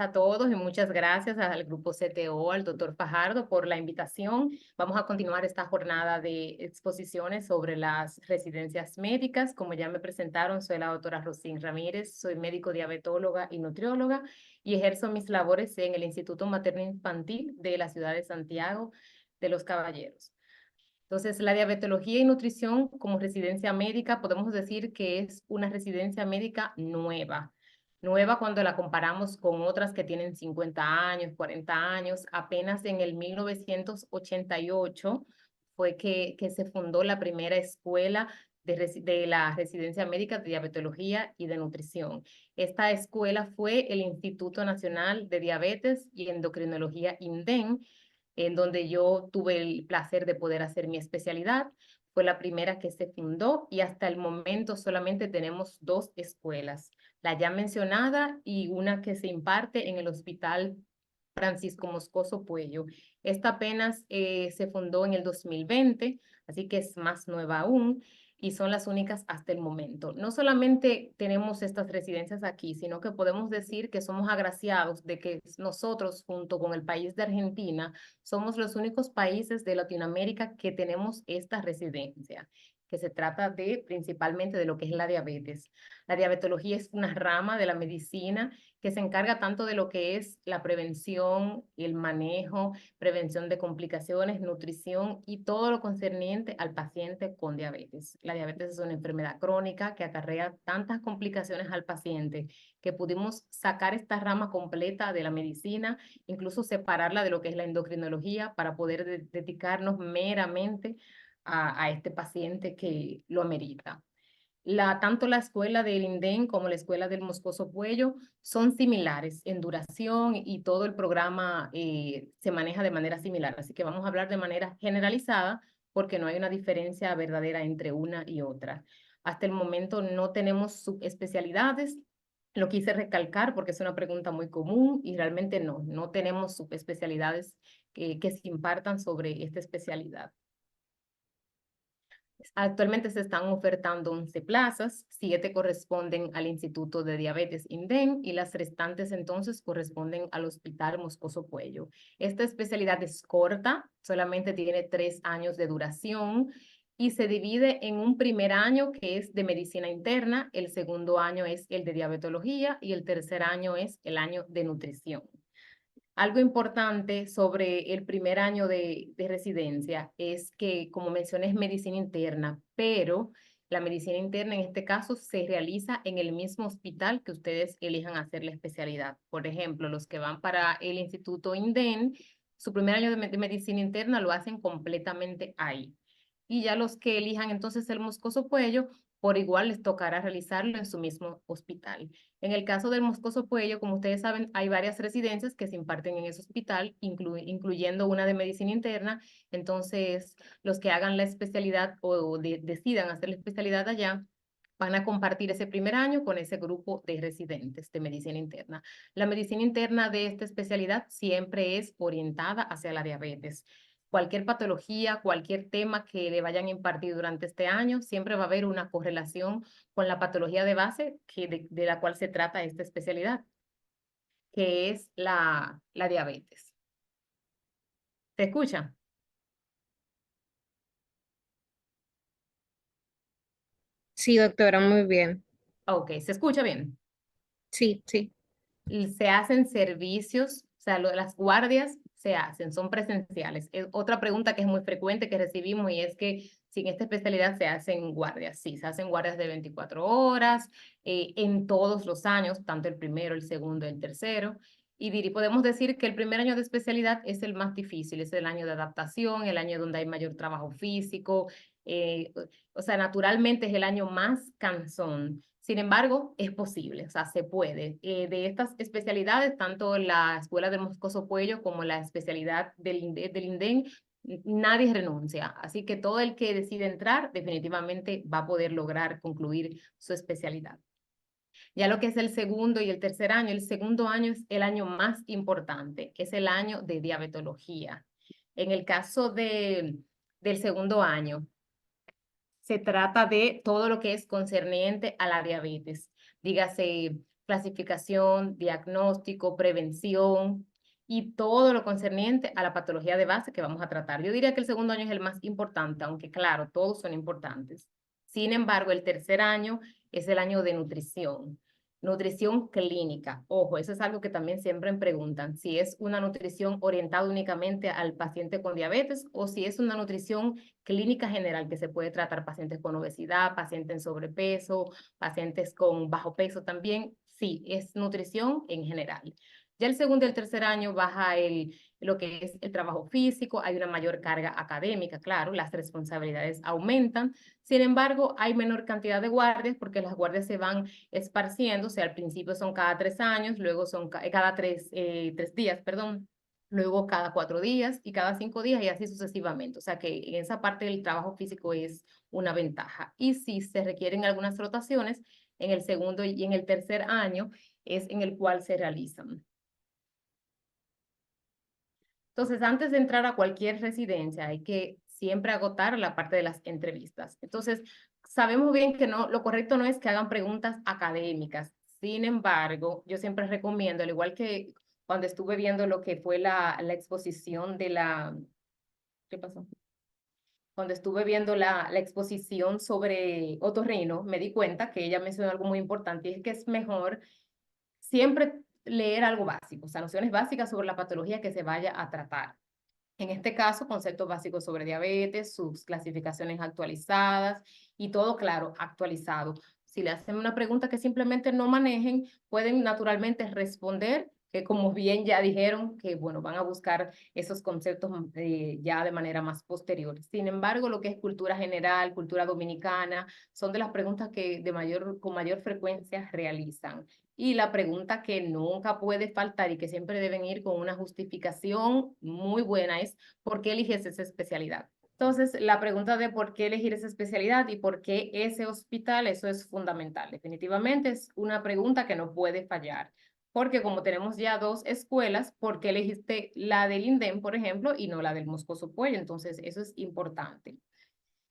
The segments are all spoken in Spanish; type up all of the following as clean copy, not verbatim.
a todos y muchas gracias al Grupo CTO, al doctor Fajardo por la invitación. Vamos a continuar esta jornada de exposiciones sobre las residencias médicas. Como ya me presentaron, soy la doctora Rosín Ramírez, soy médico diabetóloga y nutrióloga y ejerzo mis labores en el Instituto Materno Infantil de la ciudad de Santiago de los Caballeros. Entonces, la diabetología y nutrición como residencia médica, podemos decir que es una residencia médica nueva. Nueva cuando la comparamos con otras que tienen 50 años, 40 años. Apenas en el 1988 fue que se fundó la primera escuela de la residencia médica de diabetología y de nutrición. Esta escuela fue el Instituto Nacional de Diabetes y Endocrinología INDEN, en donde yo tuve el placer de poder hacer mi especialidad. Fue la primera que se fundó y hasta el momento solamente tenemos dos escuelas, la ya mencionada y una que se imparte en el Hospital Francisco Moscoso Puello. Esta apenas se fundó en el 2020, así que es más nueva aún y son las únicas hasta el momento. No solamente tenemos estas residencias aquí, sino que podemos decir que somos agraciados de que nosotros, junto con el país de Argentina, somos los únicos países de Latinoamérica que tenemos esta residencia, que se trata de principalmente de lo que es la diabetes. La diabetología es una rama de la medicina que se encarga tanto de lo que es la prevención, el manejo, prevención de complicaciones, nutrición y todo lo concerniente al paciente con diabetes. La diabetes es una enfermedad crónica que acarrea tantas complicaciones al paciente que pudimos sacar esta rama completa de la medicina, incluso separarla de lo que es la endocrinología para poder dedicarnos meramente a este paciente que lo amerita. Tanto la escuela del INDEN como la escuela del Moscoso Puello son similares en duración y todo el programa se maneja de manera similar. Así que vamos a hablar de manera generalizada porque no hay una diferencia verdadera entre una y otra. Hasta el momento no tenemos subespecialidades. Lo quise recalcar porque es una pregunta muy común y realmente no tenemos subespecialidades que se impartan sobre esta especialidad. Actualmente se están ofertando 11 plazas, 7 corresponden al Instituto de Diabetes INDEN y las restantes entonces corresponden al Hospital Moscoso Puello. Esta especialidad es corta, solamente tiene 3 años de duración y se divide en un primer año que es de medicina interna, el segundo año es el de diabetología y el tercer año es el año de nutrición. Algo importante sobre el primer año de residencia es que, como mencioné, es medicina interna, pero la medicina interna en este caso se realiza en el mismo hospital que ustedes elijan hacer la especialidad. Por ejemplo, los que van para el Instituto INDEN, su primer año de medicina interna lo hacen completamente ahí. Y ya los que elijan entonces el Moscoso Puello, por igual les tocará realizarlo en su mismo hospital. En el caso del Moscoso Puello, como ustedes saben, hay varias residencias que se imparten en ese hospital, incluyendo una de medicina interna. Entonces, los que hagan la especialidad o decidan hacer la especialidad allá, van a compartir ese primer año con ese grupo de residentes de medicina interna. La medicina interna de esta especialidad siempre es orientada hacia la diabetes. Cualquier patología, cualquier tema que le vayan a impartir durante este año, siempre va a haber una correlación con la patología de base de la cual se trata esta especialidad, que es la diabetes. ¿Se escucha? Sí, doctora, muy bien. Ok, ¿se escucha bien? Sí, sí. Y se hacen servicios, o sea, las guardias se hacen, son presenciales. Otra pregunta que es muy frecuente que recibimos y es que si en esta especialidad se hacen guardias. Sí, se hacen guardias de 24 horas en todos los años, tanto el primero, el segundo, el tercero. Y podemos decir que el primer año de especialidad es el más difícil, es el año de adaptación, el año donde hay mayor trabajo físico, eh, o sea, naturalmente es el año más cansón. Sin embargo, es posible, o sea, se puede. De estas especialidades, tanto la Escuela del Moscoso Puello como la especialidad del INDEN, nadie renuncia. Así que todo el que decide entrar definitivamente va a poder lograr concluir su especialidad. Ya lo que es el segundo y el tercer año, el segundo año es el año más importante, es el año de diabetología. En el caso del segundo año, se trata de todo lo que es concerniente a la diabetes. Dígase clasificación, diagnóstico, prevención y todo lo concerniente a la patología de base que vamos a tratar. Yo diría que el segundo año es el más importante, aunque claro, todos son importantes. Sin embargo, el tercer año es el año de nutrición. Nutrición clínica. Ojo, eso es algo que también siempre me preguntan, si es una nutrición orientada únicamente al paciente con diabetes o si es una nutrición clínica general que se puede tratar pacientes con obesidad, pacientes en sobrepeso, pacientes con bajo peso también. Sí, es nutrición en general. Ya el segundo y el tercer año baja lo que es el trabajo físico, hay una mayor carga académica, claro, las responsabilidades aumentan. Sin embargo, hay menor cantidad de guardias porque las guardias se van esparciendo, o sea, al principio son cada 3 años, luego son cada 3 días, perdón, luego cada 4 días y cada 5 días y así sucesivamente. O sea que en esa parte del trabajo físico es una ventaja. Y si se requieren algunas rotaciones, en el segundo y en el tercer año es en el cual se realizan. Entonces, antes de entrar a cualquier residencia, hay que siempre agotar la parte de las entrevistas. Entonces, sabemos bien que no, lo correcto no es que hagan preguntas académicas. Sin embargo, yo siempre recomiendo, al igual que cuando estuve viendo lo que fue la exposición de la, ¿qué pasó? Cuando estuve viendo la exposición sobre otorrino, me di cuenta que ella mencionó algo muy importante y es que es mejor siempre leer algo básico, o sea, nociones básicas sobre la patología que se vaya a tratar. En este caso, conceptos básicos sobre diabetes, sus clasificaciones actualizadas y todo, claro, actualizado. Si le hacen una pregunta que simplemente no manejen, pueden naturalmente responder que como bien ya dijeron, que bueno, van a buscar esos conceptos ya de manera más posterior. Sin embargo, lo que es cultura general, cultura dominicana, son de las preguntas que con mayor frecuencia realizan. Y la pregunta que nunca puede faltar y que siempre deben ir con una justificación muy buena es, ¿por qué eliges esa especialidad? Entonces, la pregunta de por qué elegir esa especialidad y por qué ese hospital, eso es fundamental. Definitivamente es una pregunta que no puede fallar. Porque como tenemos ya dos escuelas, ¿por qué elegiste la del INDEM, por ejemplo, y no la del Moscoso Puello? Entonces, eso es importante.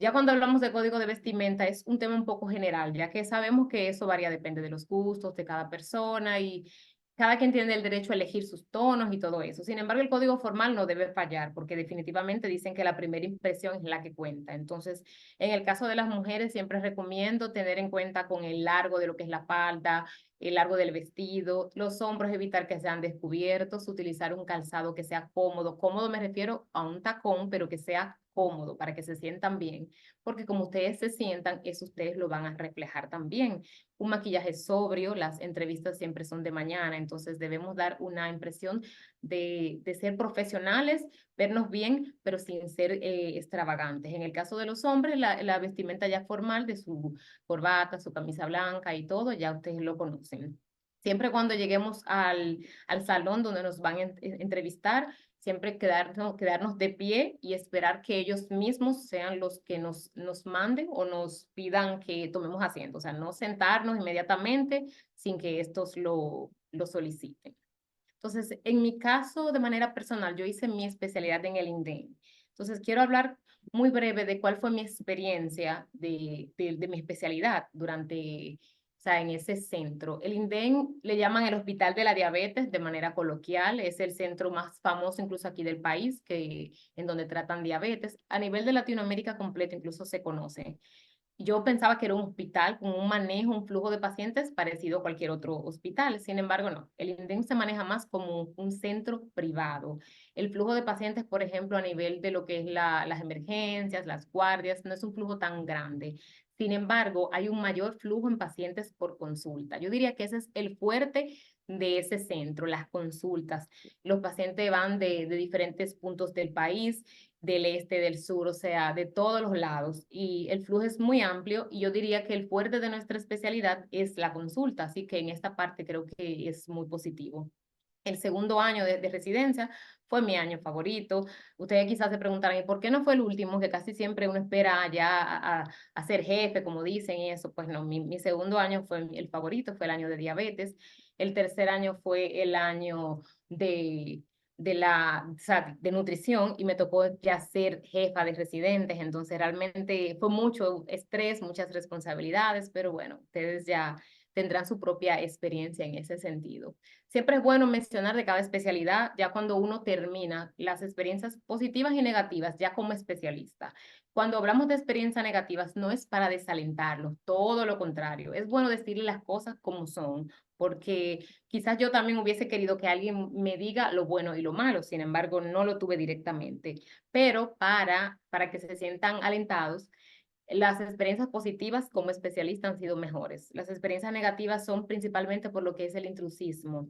Ya cuando hablamos de código de vestimenta es un tema un poco general, ya que sabemos que eso varía, depende de los gustos de cada persona y cada quien tiene el derecho a elegir sus tonos y todo eso. Sin embargo, el código formal no debe fallar porque definitivamente dicen que la primera impresión es la que cuenta. Entonces, en el caso de las mujeres, siempre recomiendo tener en cuenta con el largo de lo que es la falda, el largo del vestido, los hombros, evitar que sean descubiertos, utilizar un calzado que sea cómodo. Cómodo me refiero a un tacón, pero que sea cómodo para que se sientan bien, porque como ustedes se sientan, eso ustedes lo van a reflejar también. Un maquillaje sobrio, las entrevistas siempre son de mañana, entonces debemos dar una impresión de ser profesionales, vernos bien, pero sin ser extravagantes. En el caso de los hombres, la vestimenta ya formal de su corbata, su camisa blanca y todo, ya ustedes lo conocen. Siempre cuando lleguemos al salón donde nos van a entrevistar, siempre quedarnos de pie y esperar que ellos mismos sean los que nos manden o nos pidan que tomemos asiento, o sea, no sentarnos inmediatamente sin que estos lo soliciten. Entonces, en mi caso, de manera personal, yo hice mi especialidad en el INDEM. Entonces, quiero hablar muy breve de cuál fue mi experiencia de mi especialidad durante, o sea, en ese centro. El INDEM le llaman el Hospital de la Diabetes de manera coloquial. Es el centro más famoso incluso aquí del país, en donde tratan diabetes. A nivel de Latinoamérica completo incluso se conoce. Yo pensaba que era un hospital con un manejo, un flujo de pacientes parecido a cualquier otro hospital. Sin embargo, no. El INDEM se maneja más como un centro privado. El flujo de pacientes, por ejemplo, a nivel de lo que es las emergencias, las guardias, no es un flujo tan grande. Sin embargo, hay un mayor flujo en pacientes por consulta. Yo diría que ese es el fuerte de ese centro, las consultas. Los pacientes van de diferentes puntos del país, del este, del sur, o sea, de todos los lados. Y el flujo es muy amplio y yo diría que el fuerte de nuestra especialidad es la consulta, así que en esta parte creo que es muy positivo. El segundo año de residencia fue mi año favorito. Ustedes quizás se preguntarán, ¿y por qué no fue el último? Que casi siempre uno espera ya a ser jefe, como dicen, y eso. Pues no, mi segundo año fue el favorito, fue el año de diabetes. El tercer año fue el año o sea, de nutrición y me tocó ya ser jefa de residentes. Entonces realmente fue mucho estrés, muchas responsabilidades, pero bueno, ustedes ya tendrán su propia experiencia en ese sentido. Siempre es bueno mencionar de cada especialidad, ya cuando uno termina las experiencias positivas y negativas, ya como especialista. Cuando hablamos de experiencias negativas, no es para desalentarlos, todo lo contrario. Es bueno decirle las cosas como son, porque quizás yo también hubiese querido que alguien me diga lo bueno y lo malo, sin embargo, no lo tuve directamente. Pero para que se sientan alentados, las experiencias positivas como especialista han sido mejores. Las experiencias negativas son principalmente por lo que es el intrusismo.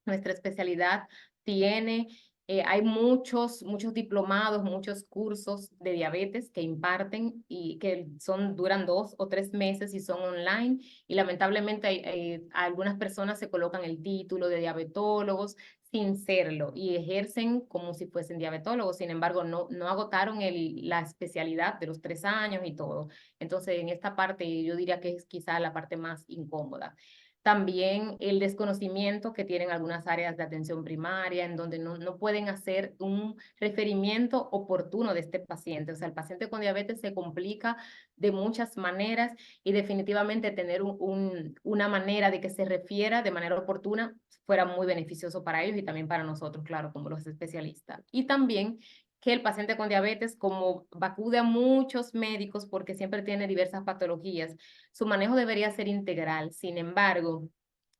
Nuestra especialidad tiene, hay muchos diplomados, muchos cursos de diabetes que imparten y que duran 2 o 3 meses y son online. Y lamentablemente algunas personas se colocan el título de diabetólogos sin serlo y ejercen como si fuesen diabetólogos. Sin embargo, no agotaron la especialidad de los 3 años y todo. Entonces, en esta parte yo diría que es quizá la parte más incómoda. También el desconocimiento que tienen algunas áreas de atención primaria, en donde no pueden hacer un referimiento oportuno de este paciente. O sea, el paciente con diabetes se complica de muchas maneras y definitivamente tener una manera de que se refiera de manera oportuna fuera muy beneficioso para ellos y también para nosotros, claro, como los especialistas. Y también que el paciente con diabetes, como acude a muchos médicos porque siempre tiene diversas patologías, su manejo debería ser integral. Sin embargo,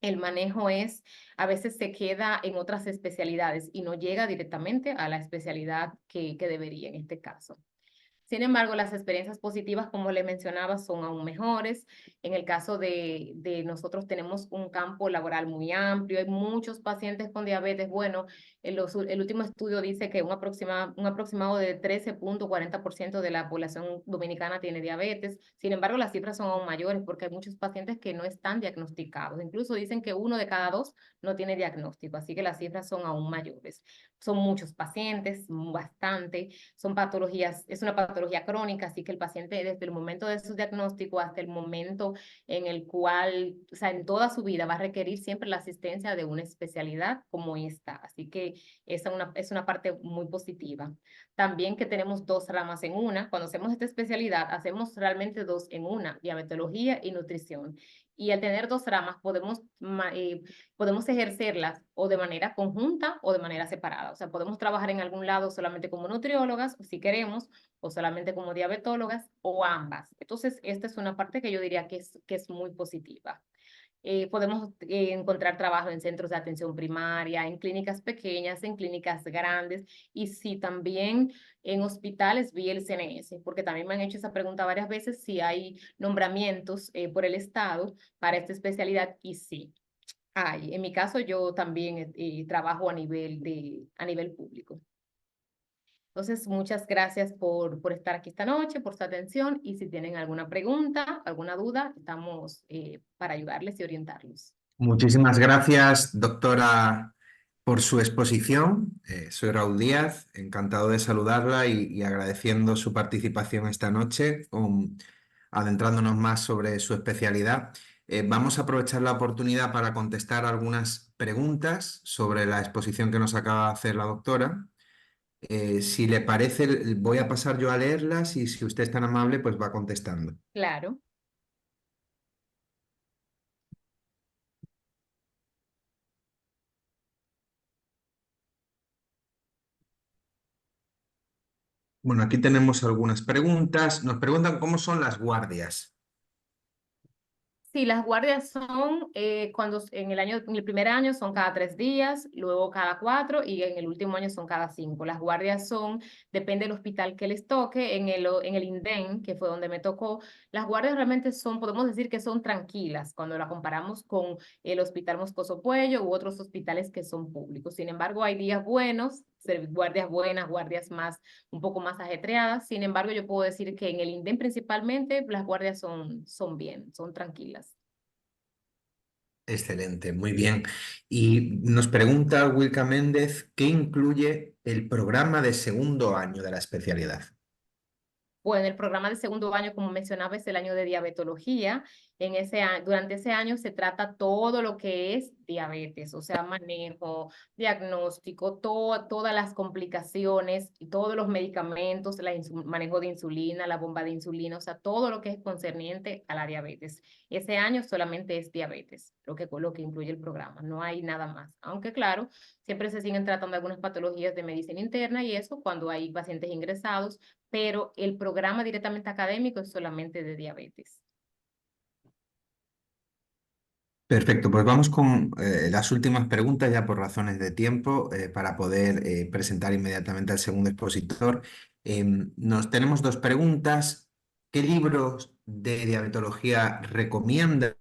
el manejo a veces se queda en otras especialidades y no llega directamente a la especialidad que debería en este caso. Sin embargo, las experiencias positivas, como le mencionaba, son aún mejores. En el caso de nosotros tenemos un campo laboral muy amplio, hay muchos pacientes con diabetes. Bueno, el último estudio dice que un aproximado de 13,40% de la población dominicana tiene diabetes. Sin embargo, las cifras son aún mayores porque hay muchos pacientes que no están diagnosticados. Incluso dicen que 1 de cada 2 no tiene diagnóstico, así que las cifras son aún mayores. Son muchos pacientes, bastante, son patologías, es una patología crónica, así que el paciente desde el momento de su diagnóstico hasta el momento en el cual, o sea, en toda su vida va a requerir siempre la asistencia de una especialidad como esta, así que es una parte muy positiva. También que tenemos 2 ramas en una, cuando hacemos esta especialidad, hacemos realmente 2 en 1, diabetología y nutrición. Y al tener 2 ramas podemos ejercerlas o de manera conjunta o de manera separada. O sea, podemos trabajar en algún lado solamente como nutriólogas, si queremos, o solamente como diabetólogas, o ambas. Entonces, esta es una parte que yo diría que es muy positiva. Podemos encontrar trabajo en centros de atención primaria, en clínicas pequeñas, en clínicas grandes y sí también en hospitales vía el CNS, porque también me han hecho esa pregunta varias veces si hay nombramientos por el Estado para esta especialidad y sí. Hay. En mi caso, yo también trabajo a nivel público. Entonces, muchas gracias por estar aquí esta noche, por su atención y si tienen alguna pregunta, alguna duda, estamos para ayudarles y orientarlos. Muchísimas gracias, doctora, por su exposición. Soy Raúl Díaz, encantado de saludarla y agradeciendo su participación esta noche, adentrándonos más sobre su especialidad. Vamos a aprovechar la oportunidad para contestar algunas preguntas sobre la exposición que nos acaba de hacer la doctora. Si le parece, voy a pasar yo a leerlas y si usted es tan amable, pues va contestando. Claro. Bueno, aquí tenemos algunas preguntas. Nos preguntan cómo son las guardias. Sí, las guardias son en el primer año son cada 3 días, luego cada 4 y en el último año son cada 5. Las guardias depende del hospital que les toque, en el INDEN, que fue donde me tocó, las guardias realmente podemos decir que son tranquilas cuando la comparamos con el Hospital Moscoso Puello u otros hospitales que son públicos. Sin embargo, hay días buenos, guardias buenas, guardias un poco más ajetreadas. Sin embargo, yo puedo decir que en el INDEN principalmente las guardias son bien, son tranquilas. Excelente, muy bien. Y nos pregunta Wilka Méndez, ¿qué incluye el programa de segundo año de la especialidad? Bueno, el programa de segundo año, como mencionaba, es el año de diabetología. Durante ese año se trata todo lo que es diabetes, o sea, manejo, diagnóstico, todas las complicaciones y todos los medicamentos, manejo de insulina, la bomba de insulina, o sea, todo lo que es concerniente a la diabetes. Ese año solamente es diabetes, lo que incluye el programa, no hay nada más. Aunque claro, siempre se siguen tratando algunas patologías de medicina interna y eso cuando hay pacientes ingresados, pero el programa directamente académico es solamente de diabetes. Perfecto, pues vamos con las últimas preguntas ya por razones de tiempo para poder presentar inmediatamente al segundo expositor. Tenemos dos preguntas. ¿Qué libros de diabetología recomienda?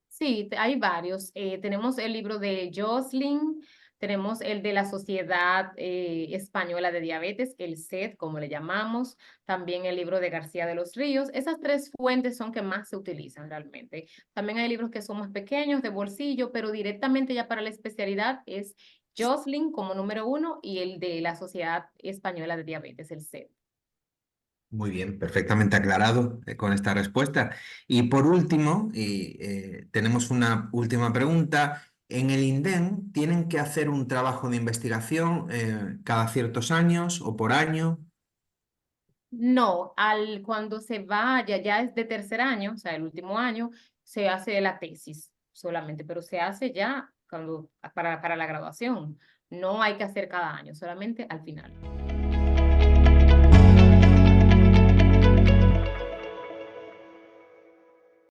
Sí, hay varios. Tenemos el libro de Jocelyn, tenemos el de la Sociedad Española de Diabetes, el SED, como le llamamos, también el libro de García de los Ríos. Esas tres fuentes son que más se utilizan realmente. También hay libros que son más pequeños, de bolsillo, pero directamente ya para la especialidad es Jocelyn como número uno y el de la Sociedad Española de Diabetes, el SED. Muy bien, perfectamente aclarado con esta respuesta. Y por último, tenemos una última pregunta. En el INDEN, ¿tienen que hacer un trabajo de investigación cada ciertos años o por año? No, cuando se vaya, ya es de tercer año, o sea, el último año, se hace la tesis solamente, pero se hace ya para la graduación. No hay que hacer cada año, solamente al final.